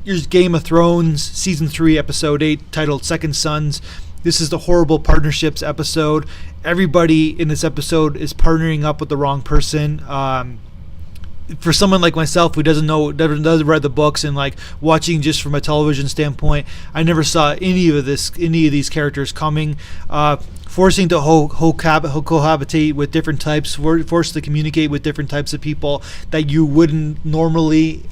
Here's Game of Thrones season 3 episode 8 titled Second Sons. This is the horrible partnerships episode. Everybody in this episode is partnering up with the wrong person. For someone like myself who doesn't read the books and like watching just from a television standpoint, I never saw any of these characters coming. Forcing to cohabitate with different types, forced to communicate with different types of people that you wouldn't naturally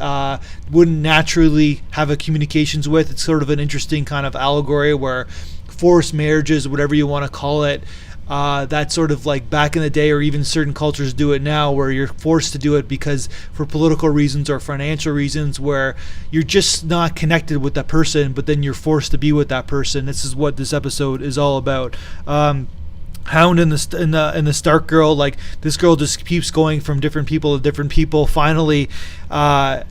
have a communications with. It's sort of an interesting kind of allegory where forced marriages, whatever you want to call it, that's sort of like back in the day, or even certain cultures do it now, where you're forced to do it because for political reasons or financial reasons, where you're just not connected with that person, but then you're forced to be with that person. This is what this episode is all about. Hound and the Stark girl, like this girl just keeps going from different people to different people. Finally,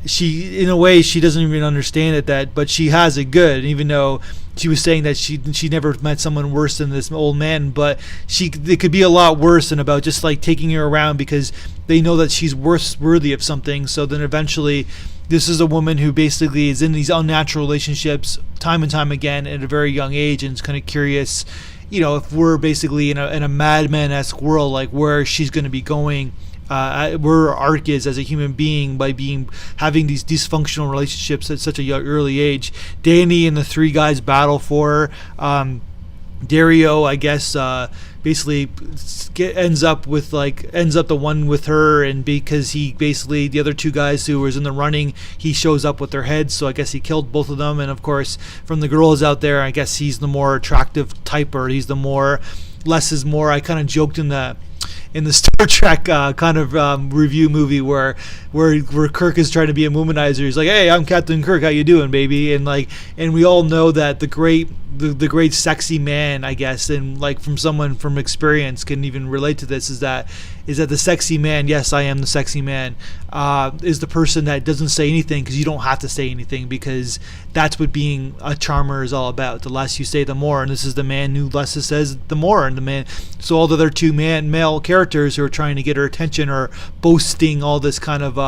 she, in a way, she doesn't even understand it, but she has it good, even though she was saying that she never met someone worse than this old man, but it could be a lot worse than about just like taking her around because they know that she's worthy of something. So then eventually, this is a woman who basically is in these unnatural relationships time and time again at a very young age, and is kind of curious, if we're basically in a Mad Men-esque world, like where she's going to be going, where her arc is as a human being by having these dysfunctional relationships at such a young, early age. Danny and the three guys battle for her. Dario, I guess, basically ends up the one with her, and because he basically, the other two guys who was in the running, he shows up with their heads, so I guess he killed both of them. And of course, from the girls out there, I guess he's the more attractive type, or he's the more less is more. I kind of joked in the Star Trek review movie where Kirk is trying to be a womanizer. He's like, "Hey, I'm Captain Kirk. How you doing, baby?" And we all know that the great sexy man, I guess, and like from someone from experience can even relate to this, is that the sexy man, yes, I am the sexy man, is the person that doesn't say anything because you don't have to say anything, because that's what being a charmer is all about. The less you say, the more. And this is the man who less says, the more. And the man, so all the other two male characters who are trying to get her attention are boasting all this kind of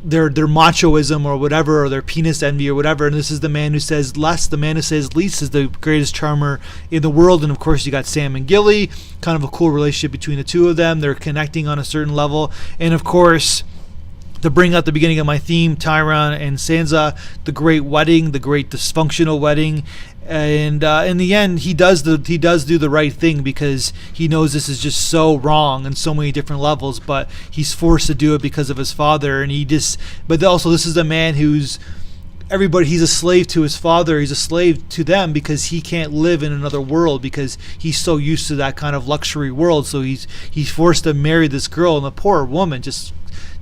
their machoism or whatever, or their penis envy or whatever. And this is the man who says less. The man who says least is the greatest charmer in the world. And of course, you got Sam and Gilly, kind of a cool relationship between the two of them. They're connecting on a certain level. And of course, to bring out the beginning of my theme, Tyron and Sansa, the great wedding, the great dysfunctional wedding. And in the end, he does do the right thing, because he knows this is just so wrong on so many different levels, but he's forced to do it because of his father. And but also, this is a man who's he's a slave to his father. He's a slave to them because he can't live in another world, because he's so used to that kind of luxury world. So he's forced to marry this girl, and the poor woman just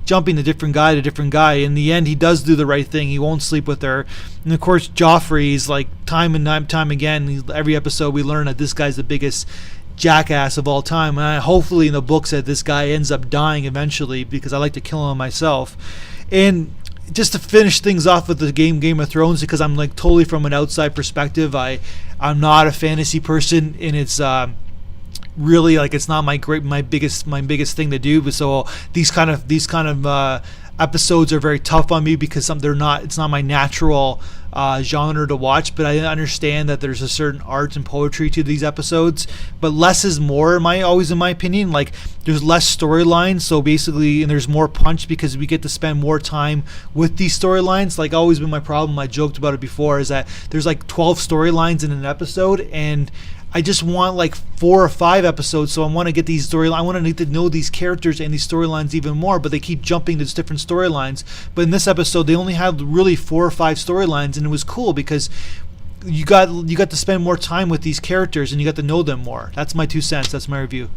jumping to different guy. In the end, he does do the right thing. He won't sleep with her. And of course, Joffrey is like time and time again, every episode we learn that this guy's the biggest jackass of all time. And hopefully in the books that this guy ends up dying eventually, because I like to kill him myself. And just to finish things off with the Game of Thrones, because I'm like totally from an outside perspective, I'm not a fantasy person, and it's really, like, it's not my biggest thing to do. But so these kind of episodes are very tough on me, because it's not my natural genre to watch. But I understand that there's a certain art and poetry to these episodes, but less is more, in my opinion. Like, there's less storylines, so basically, and there's more punch, because we get to spend more time with these storylines. Like, always been my problem, I joked about it before, is that there's like 12 storylines in an episode, and I just want like 4 or 5 episodes, so I want to get these storylines. I want to need to know these characters and these storylines even more, but they keep jumping to different storylines. But in this episode, they only had really 4 or 5 storylines, and it was cool because you got to spend more time with these characters and you got to know them more. That's my 2 cents. That's my review.